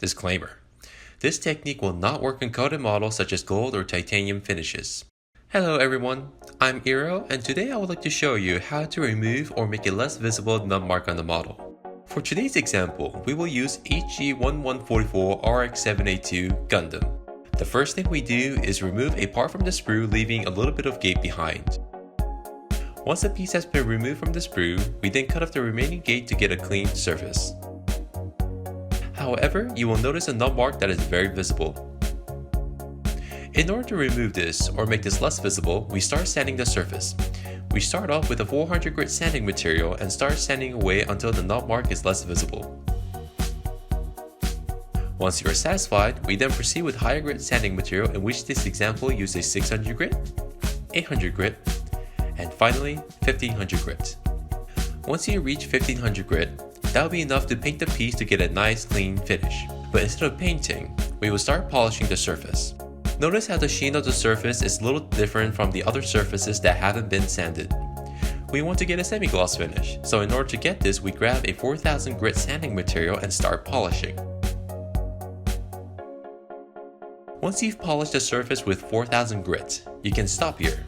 Disclaimer: this technique will not work on coated models such as gold or titanium finishes. Hello everyone, I'm I.R.O, and today I would like to show you how to remove or make a less visible nub mark on the model. For today's example, we will use HG1144 RX782 Gundam. The first thing we do is remove a part from the sprue, leaving a little bit of gate behind. Once the piece has been removed from the sprue, we then cut off the remaining gate to get a clean surface. However, you will notice a nub mark that is very visible. In order to remove this or make this less visible, we start sanding the surface. We start off with a 400 grit sanding material and start sanding away until the nub mark is less visible. Once you are satisfied, we then proceed with higher grit sanding material, in which this example uses 600 grit, 800 grit, and finally 1500 grit. Once you reach 1500 grit, that will be enough to paint the piece to get a nice clean finish. But instead of painting, we will start polishing the surface. Notice how the sheen of the surface is a little different from the other surfaces that haven't been sanded. We want to get a semi-gloss finish, so in order to get this, we grab a 4000 grit sanding material and start polishing. Once you've polished the surface with 4000 grit, you can stop here.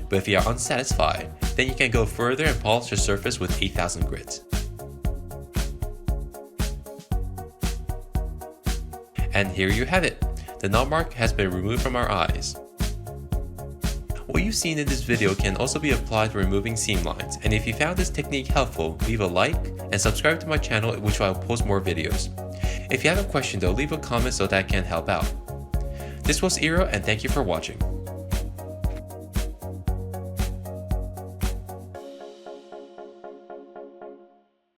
But if you are unsatisfied, then you can go further and polish the surface with 8000 grit. And here you have it. The nub mark has been removed from our eyes. What you've seen in this video can also be applied to removing seam lines, and if you found this technique helpful, leave a like and subscribe to my channel, which I will post more videos. If you have a question though, leave a comment so that I can help out. This was I.R.O, and thank you for watching.